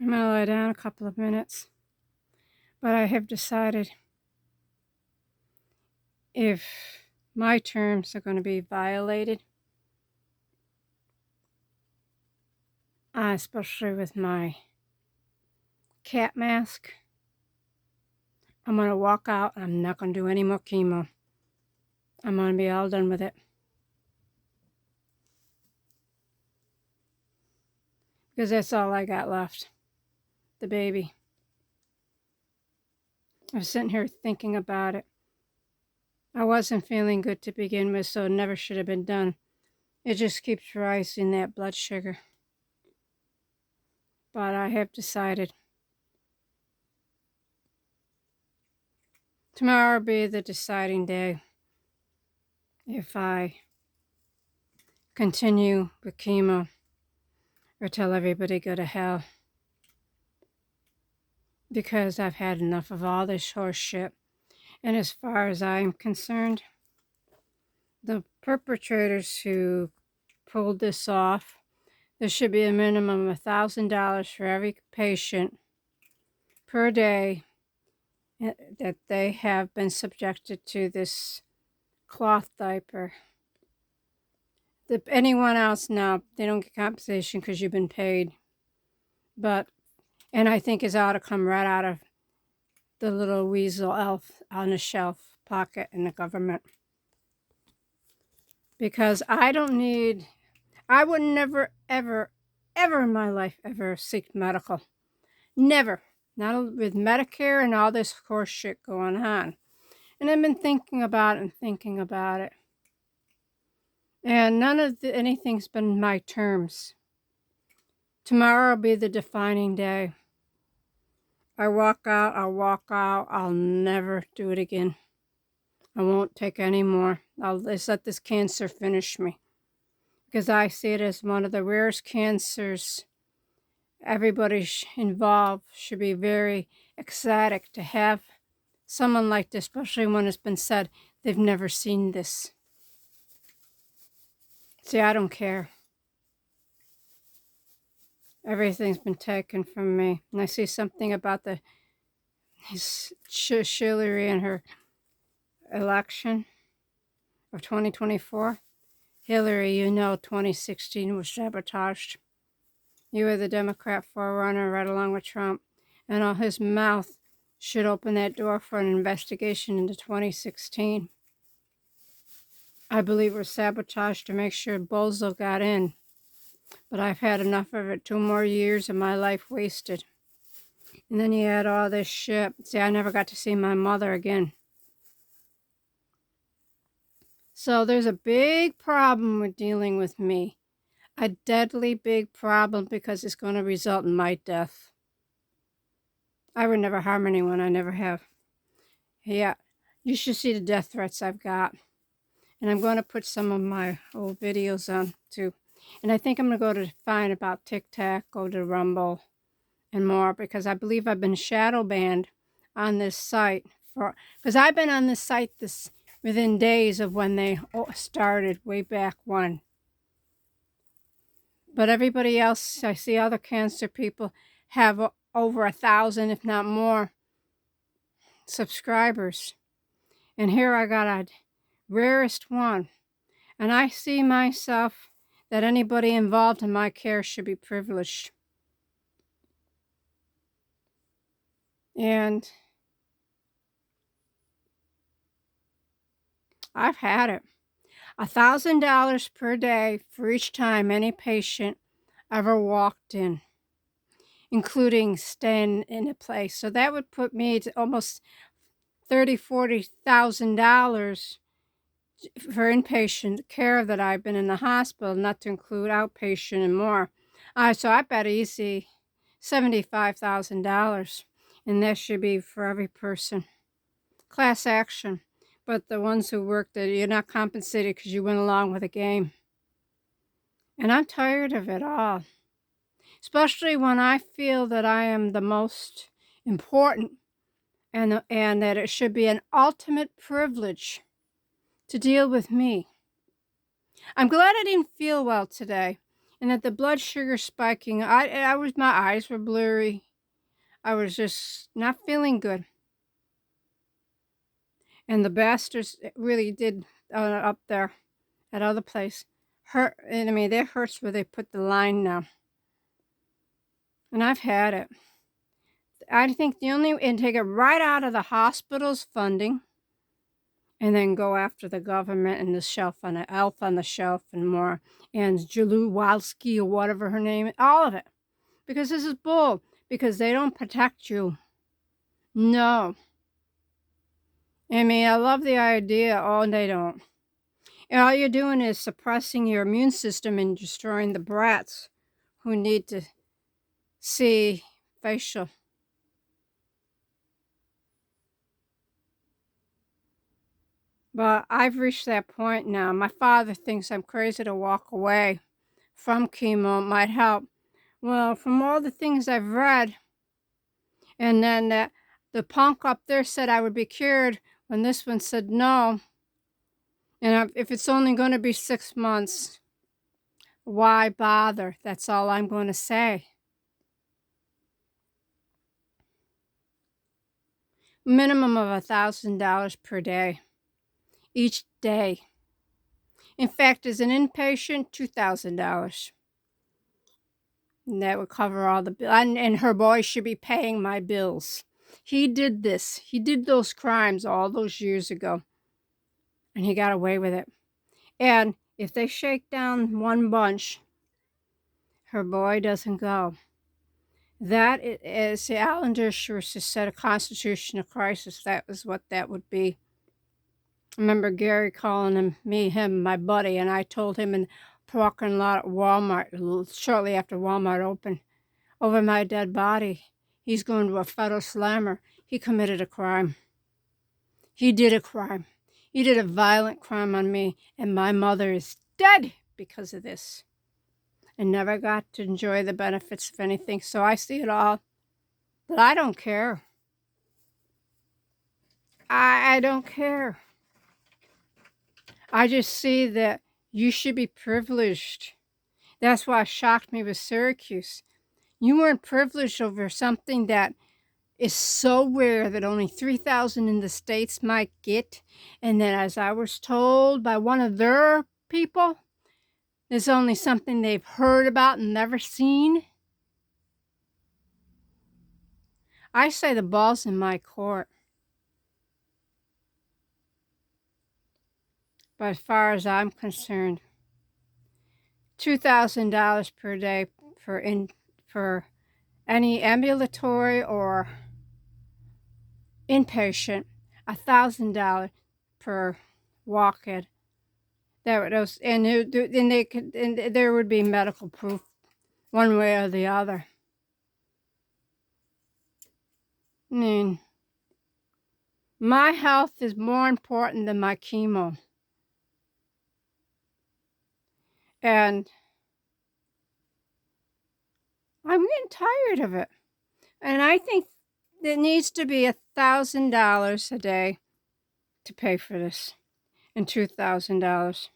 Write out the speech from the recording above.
I'm going to lie down a couple of minutes. But I have decided if my terms are going to be violated, especially with my cat mask, I'm going to walk out. I'm not going to do any more chemo. I'm going to be all done with it. Because that's all I got left. The baby. I was sitting here thinking about it. I wasn't feeling good to begin with, so it never should have been done. It just keeps rising, that blood sugar. But I have decided tomorrow will be the deciding day if I continue with chemo or tell everybody go to hell. Because I've had enough of all this horse shit. And as far as I'm concerned, the perpetrators who pulled this off, there should be a minimum of $1,000 for every patient per day that they have been subjected to this cloth diaper. Anyone else now, they don't get compensation because you've been paid. And I think it's ought to come right out of the little weasel elf on the shelf pocket in the government. Because I would never, ever, ever in my life ever seek medical. Never. Not with Medicare and all this horse shit going on. And I've been thinking about it. And none of anything's been my terms. Tomorrow will be the defining day. I walk out, I'll never do it again. I won't take any more. I'll just let this cancer finish me. Because I see it as one of the rarest cancers. Everybody involved should be very ecstatic to have someone like this, especially when it's been said they've never seen this. See, I don't care. Everything's been taken from me. And I see something about Hillary and her election of 2024. Hillary, 2016 was sabotaged. You were the Democrat forerunner right along with Trump. And all his mouth should open that door for an investigation into 2016. I believe it was sabotaged to make sure Bozo got in. But I've had enough of it. 2 more years of my life wasted. And then you had all this shit. See, I never got to see my mother again. So there's a big problem with dealing with me. A deadly big problem because it's going to result in my death. I would never harm anyone. I never have. Yeah, you should see the death threats I've got. And I'm going to put some of my old videos on too. And I think I'm going to go to find about TikTok, go to Rumble, and more. Because I believe I've been shadow banned on this site. Because I've been on this site within days of when they started way back when. But everybody else, I see other cancer people have over 1,000, if not more, subscribers. And here I got a rarest one. And I see myself that anybody involved in my care should be privileged. And I've had it. $1,000 per day for each time any patient ever walked in, including staying in a place. So that would put me to almost $40,000 for inpatient care that I've been in the hospital, not to include outpatient and more. So I bet easy $75,000, and that should be for every person. Class action. But the ones who work that you're not compensated because you went along with the game. And I'm tired of it all. Especially when I feel that I am the most important and that it should be an ultimate privilege to deal with me. I'm glad I didn't feel well today. and that the blood sugar spiking. My eyes were blurry. I was just not feeling good. And the bastards really did up there at other place hurt. And I mean, that hurts where they put the line now. And I've had it. I think and take it right out of the hospital's funding, and then go after the government and the shelf on the elf on the shelf and more, and Walesky or whatever her name is, all of it. Because this is bull. Because they don't protect you. No. I mean, I love the idea. Oh, they don't. And all you're doing is suppressing your immune system and destroying the brats who need to see facial. But I've reached that point now. My father thinks I'm crazy to walk away from chemo. It might help. Well, from all the things I've read, and then the punk up there said I would be cured when this one said no. And if it's only going to be 6 months, why bother? That's all I'm going to say. Minimum of $1,000 per day, each day. In fact, as an inpatient, $2,000. And that would cover all the bills. And her boy should be paying my bills. He did this. He did those crimes all those years ago. And he got away with it. And if they shake down one bunch, her boy doesn't go. That is the Alan Dershowitz said a constitutional crisis. That was what that would be. I remember Gary calling him, my buddy, and I told him in the parking lot at Walmart, shortly after Walmart opened, over my dead body. He's going to a federal slammer. He committed a crime. He did a crime. He did a violent crime on me, and my mother is dead because of this. And never got to enjoy the benefits of anything. So I see it all. But I don't care. I don't care. I just see that you should be privileged. That's why it shocked me with Syracuse. You weren't privileged over something that is so rare that only 3,000 in the States might get. And then, as I was told by one of their people, there's only something they've heard about and never seen. I say the ball's in my court. But as far as I'm concerned, $2,000 per day for any ambulatory or inpatient, $1,000 per walk-in. There would be medical proof one way or the other. I mean, my health is more important than my chemo. And I'm getting tired of it. And I think there needs to be $1,000 a day to pay for this, and $2,000.